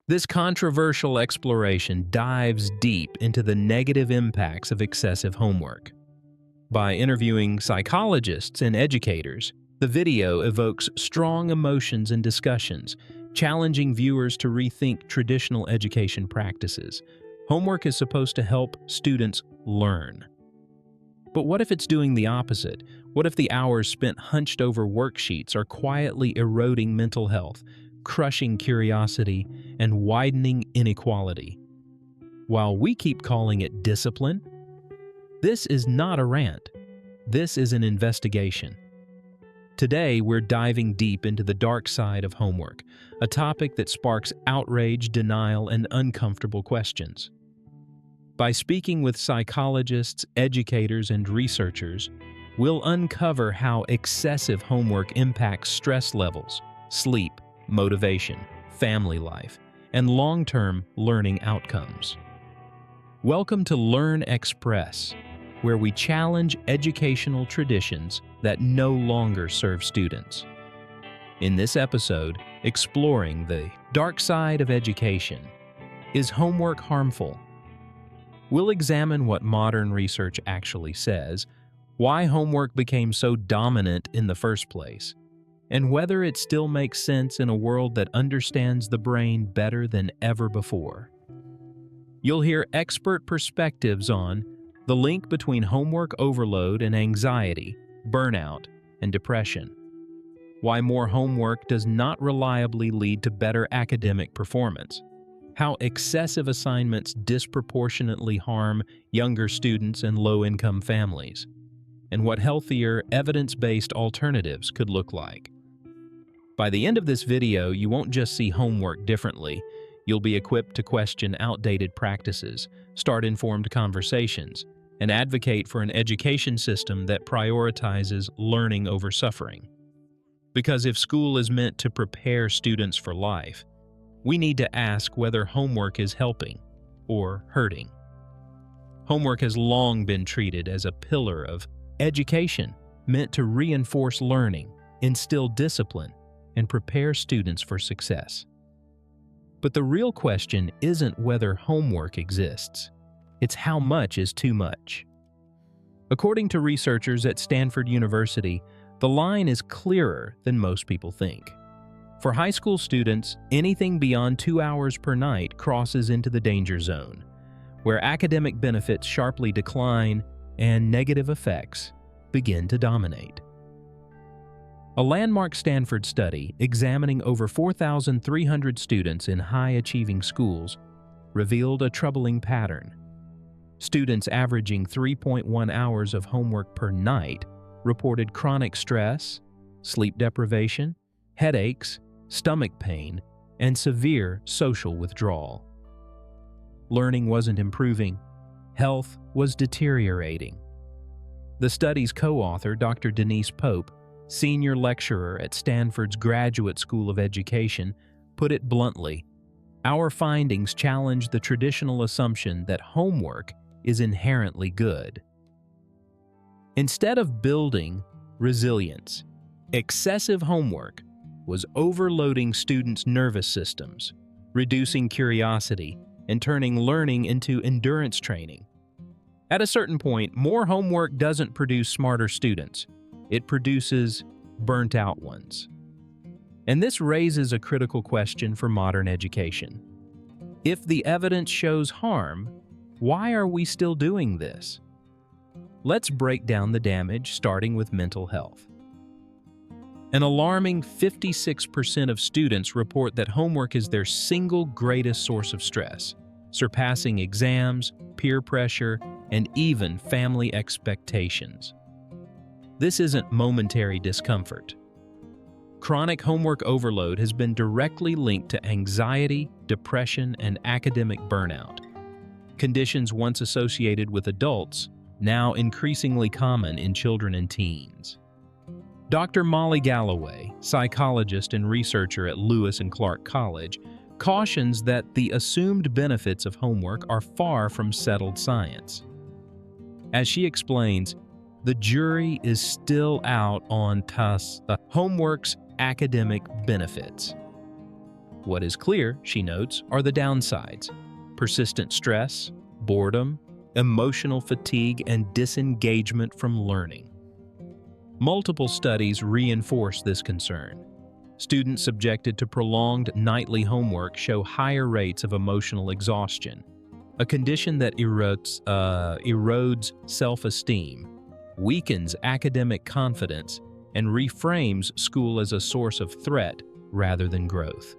This controversial exploration dives deep into the negative impacts of excessive homework. By interviewing psychologists and educators, the video evokes strong emotions and discussions, challenging viewers to rethink traditional education practices. Homework is supposed to help students learn. But what if it's doing the opposite? What if the hours spent hunched over worksheets are quietly eroding mental health, crushing curiosity, and widening inequality? While we keep calling it discipline, this is not a rant. This is an investigation. Today, we're diving deep into the dark side of homework, a topic that sparks outrage, denial, and uncomfortable questions. By speaking with psychologists, educators, and researchers, we'll uncover how excessive homework impacts stress levels, sleep, motivation, family life, and long-term learning outcomes. Welcome to LernXpress, where we challenge educational traditions that no longer serve students. In this episode, exploring the dark side of education. Is homework harmful? We'll examine what modern research actually says, why homework became so dominant in the first place, and whether it still makes sense in a world that understands the brain better than ever before. You'll hear expert perspectives on the link between homework overload and anxiety, burnout, and depression, why more homework does not reliably lead to better academic performance, how excessive assignments disproportionately harm younger students and low-income families, and what healthier, evidence-based alternatives could look like. By the end of this video, you won't just see homework differently. You'll be equipped to question outdated practices, start informed conversations, and advocate for an education system that prioritizes learning over suffering. Because if school is meant to prepare students for life, we need to ask whether homework is helping or hurting. Homework has long been treated as a pillar of education, meant to reinforce learning, instill discipline, and prepare students for success. But the real question isn't whether homework exists. It's how much is too much. According to researchers at Stanford University, the line is clearer than most people think. For high school students, anything beyond 2 hours per night crosses into the danger zone, where academic benefits sharply decline and negative effects begin to dominate. A landmark Stanford study examining over 4,300 students in high-achieving schools revealed a troubling pattern. Students averaging 3.1 hours of homework per night reported chronic stress, sleep deprivation, headaches, stomach pain, and severe social withdrawal. Learning wasn't improving, health was deteriorating. The study's co-author, Dr. Denise Pope, senior lecturer at Stanford's Graduate School of Education, put it bluntly: our findings challenge the traditional assumption that homework is inherently good. Instead of building resilience, excessive homework was overloading students' nervous systems, reducing curiosity, and turning learning into endurance training. At a certain point, more homework doesn't produce smarter students. It produces burnt-out ones. And this raises a critical question for modern education. If the evidence shows harm, why are we still doing this? Let's break down the damage, starting with mental health. An alarming 56% of students report that homework is their single greatest source of stress, surpassing exams, peer pressure, and even family expectations. This isn't momentary discomfort. Chronic homework overload has been directly linked to anxiety, depression, and academic burnout, conditions once associated with adults, now increasingly common in children and teens. Dr. Molly Galloway, psychologist and researcher at Lewis and Clark College, cautions that the assumed benefits of homework are far from settled science. As she explains, the jury is still out on homework's academic benefits. What is clear, she notes, are the downsides: persistent stress, boredom, emotional fatigue, and disengagement from learning. Multiple studies reinforce this concern. Students subjected to prolonged nightly homework show higher rates of emotional exhaustion, a condition that erodes self-esteem, weakens academic confidence, and reframes school as a source of threat rather than growth.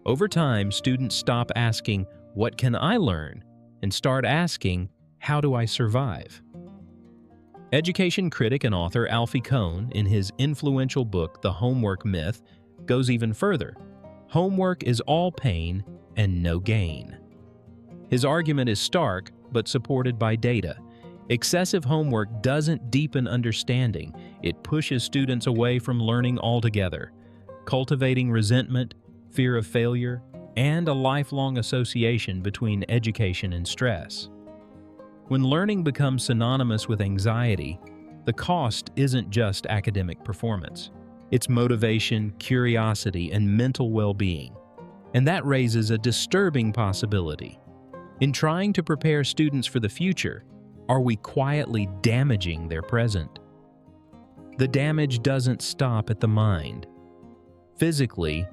Over time, students stop asking, "What can I learn?" and start asking, "How do I survive?" Education critic and author Alfie Kohn, in his influential book The Homework Myth, goes even further. Homework is all pain and no gain. His argument is stark, but supported by data. Excessive homework doesn't deepen understanding, it pushes students away from learning altogether, cultivating resentment, fear of failure, and a lifelong association between education and stress. When learning becomes synonymous with anxiety, the cost isn't just academic performance. It's motivation, curiosity, and mental well-being. And that raises a disturbing possibility. In trying to prepare students for the future, are we quietly damaging their present? The damage doesn't stop at the mind. Physically,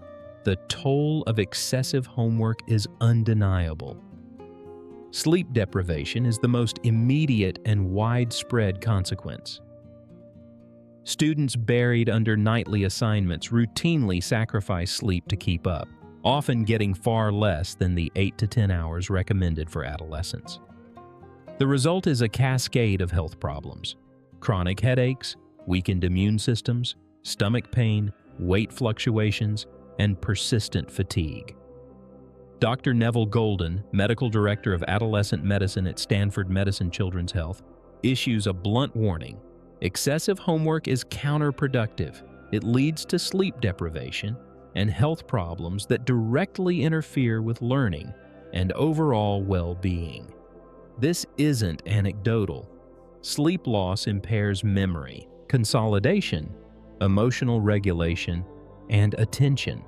the toll of excessive homework is undeniable. Sleep deprivation is the most immediate and widespread consequence. Students buried under nightly assignments routinely sacrifice sleep to keep up, often getting far less than the 8 to 10 hours recommended for adolescents. The result is a cascade of health problems: chronic headaches, weakened immune systems, stomach pain, weight fluctuations, and persistent fatigue. Dr. Neville Golden, medical director of adolescent medicine at Stanford Children's Health, issues a blunt warning. Excessive homework is counterproductive. It leads to sleep deprivation and health problems that directly interfere with learning and overall well-being. This isn't anecdotal. Sleep loss impairs memory, consolidation, emotional regulation, and attention,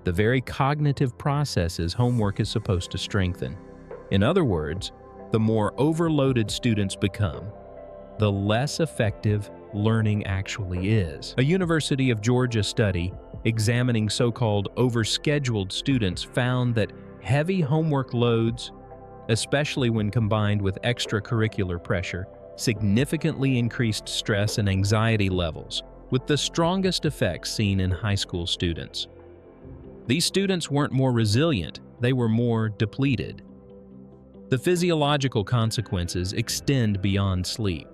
the very cognitive processes homework is supposed to strengthen. In other words, the more overloaded students become, the less effective learning actually is. A University of Georgia study examining so-called overscheduled students found that heavy homework loads, especially when combined with extracurricular pressure, significantly increased stress and anxiety levels, with the strongest effects seen in high school students. These students weren't more resilient, they were more depleted. The physiological consequences extend beyond sleep.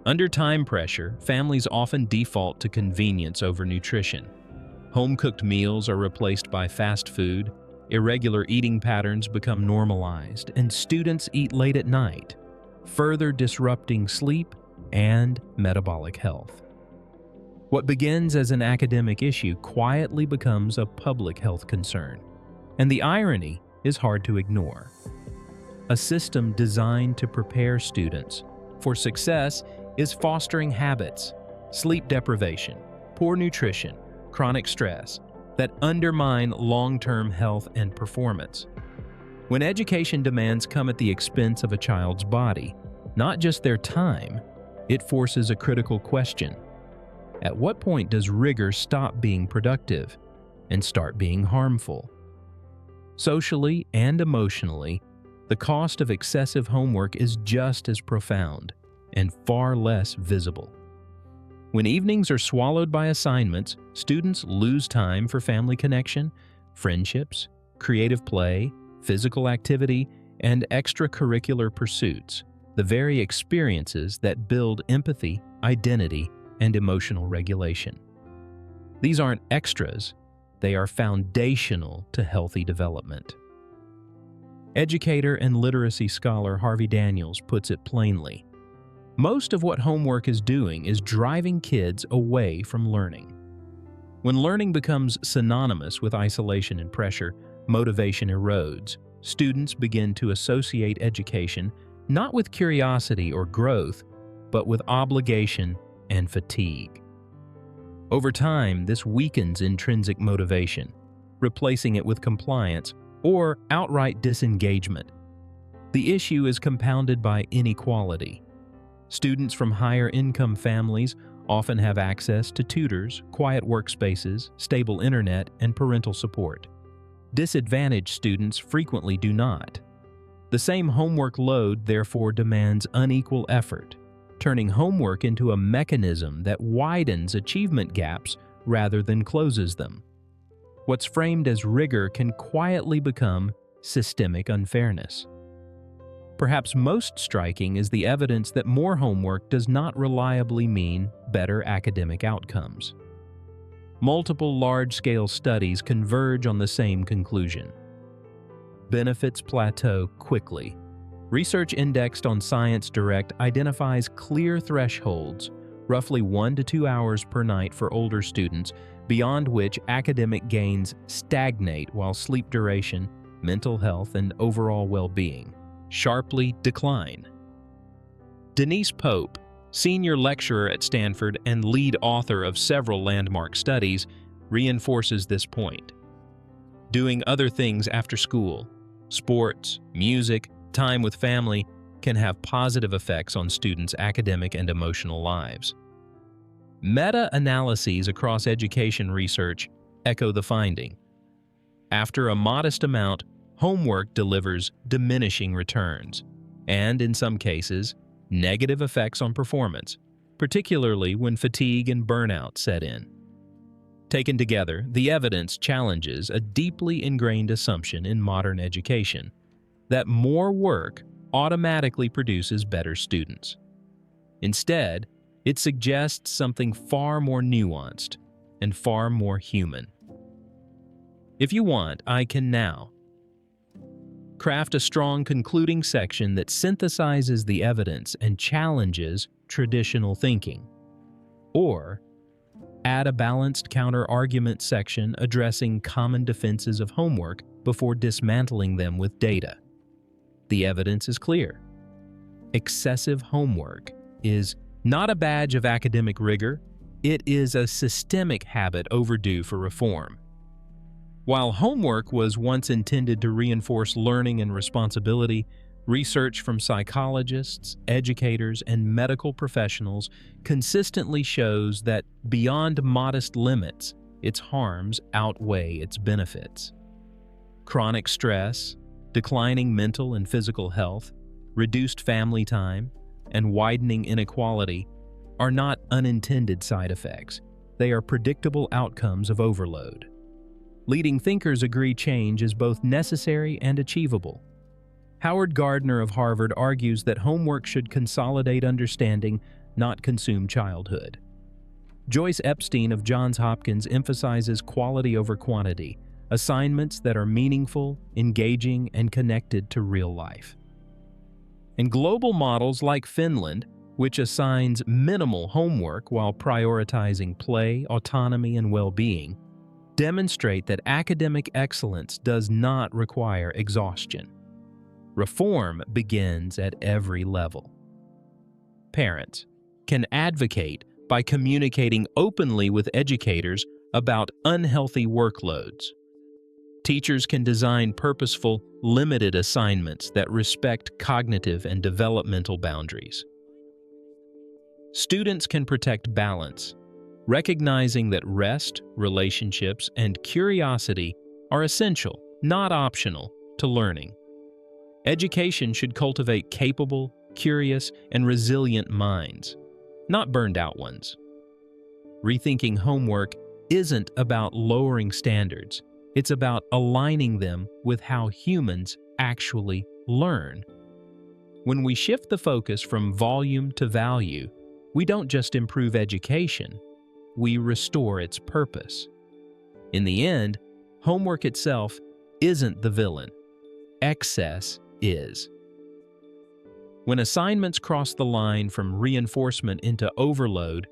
Under time pressure, families often default to convenience over nutrition. Home-cooked meals are replaced by fast food, irregular eating patterns become normalized, and students eat late at night, further disrupting sleep and metabolic health. What begins as an academic issue quietly becomes a public health concern, and the irony is hard to ignore. A system designed to prepare students for success is fostering habits, sleep deprivation, poor nutrition, chronic stress that undermine long-term health and performance. When education demands come at the expense of a child's body, not just their time, it forces a critical question. At what point does rigor stop being productive and start being harmful? Socially and emotionally, the cost of excessive homework is just as profound and far less visible. When evenings are swallowed by assignments, students lose time for family connection, friendships, creative play, physical activity, and extracurricular pursuits, the very experiences that build empathy, identity, and emotional regulation. These aren't extras, they are foundational to healthy development. Educator and literacy scholar Harvey Daniels puts it plainly. Most of what homework is doing is driving kids away from learning. When learning becomes synonymous with isolation and pressure, motivation erodes. Students begin to associate education not with curiosity or growth, but with obligation and fatigue. Over time, this weakens intrinsic motivation. replacing it with compliance, or outright disengagement. The issue is compounded by inequality. Students from higher income families often have access to tutors, quiet workspaces, stable internet, and parental support. Disadvantaged students frequently do not. The same homework load therefore demands unequal effort, turning homework into a mechanism that widens achievement gaps rather than closes them. What's framed as rigor can quietly become systemic unfairness. Perhaps most striking is the evidence that more homework does not reliably mean better academic outcomes. Multiple large-scale studies converge on the same conclusion. Benefits plateau quickly. Research indexed on Science Direct identifies clear thresholds, roughly 1 to 2 hours per night for older students, beyond which academic gains stagnate while sleep duration, mental health, and overall well-being sharply decline. Denise Pope, senior lecturer at Stanford and lead author of several landmark studies, reinforces this point. Doing other things after school, sports, music, time with family, can have positive effects on students' academic and emotional lives. Meta-analyses across education research echo the finding. After a modest amount, homework delivers diminishing returns, and in some cases, negative effects on performance, particularly when fatigue and burnout set in. Taken together, the evidence challenges a deeply ingrained assumption in modern education that more work automatically produces better students. Instead, it suggests something far more nuanced and far more human. If you want, I can now craft a strong concluding section that synthesizes the evidence and challenges traditional thinking. Or add a balanced counter-argument section addressing common defenses of homework before dismantling them with data. The evidence is clear. Excessive homework is not a badge of academic rigor, it is a systemic habit overdue for reform. While homework was once intended to reinforce learning and responsibility, research from psychologists, educators, and medical professionals consistently shows that beyond modest limits, its harms outweigh its benefits. Chronic stress, declining mental and physical health, reduced family time, and widening inequality are not unintended side effects. They are predictable outcomes of overload. Leading thinkers agree change is both necessary and achievable. Howard Gardner of Harvard argues that homework should consolidate understanding, not consume childhood. Joyce Epstein of Johns Hopkins emphasizes quality over quantity, assignments that are meaningful, engaging, and connected to real life. And global models like Finland, which assigns minimal homework while prioritizing play, autonomy, and well-being, demonstrate that academic excellence does not require exhaustion. Reform begins at every level. Parents can advocate by communicating openly with educators about unhealthy workloads. Teachers can design purposeful, limited assignments that respect cognitive and developmental boundaries. Students can protect balance, recognizing that rest, relationships, and curiosity are essential, not optional, to learning. Education should cultivate capable, curious, and resilient minds, not burned-out ones. Rethinking homework isn't about lowering standards, it's about aligning them with how humans actually learn. When we shift the focus from volume to value, we don't just improve education, we restore its purpose. In the end, homework itself isn't the villain. Excess is. When assignments cross the line from reinforcement into overload,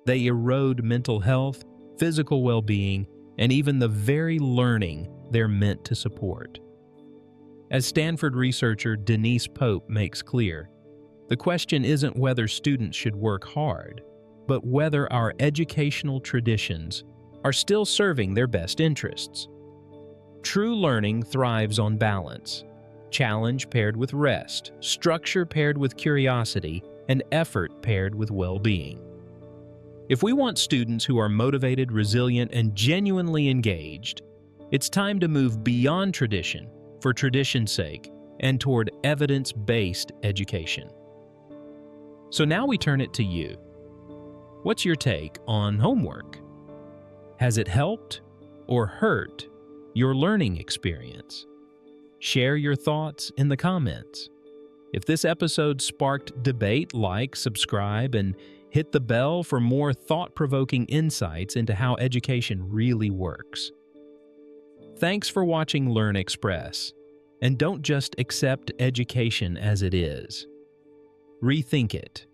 they erode mental health, physical well-being, and even the very learning they're meant to support. As Stanford researcher Denise Pope makes clear, the question isn't whether students should work hard, but whether our educational traditions are still serving their best interests. True learning thrives on balance. Challenge paired with rest, structure paired with curiosity, and effort paired with well-being. If we want students who are motivated, resilient, and genuinely engaged, it's time to move beyond tradition for tradition's sake and toward evidence-based education. So now we turn it to you. What's your take on homework? Has it helped or hurt your learning experience? Share your thoughts in the comments. If this episode sparked debate, like, subscribe, and hit the bell for more thought-provoking insights into how education really works. Thanks for watching LernXpress, and don't just accept education as it is. Rethink it.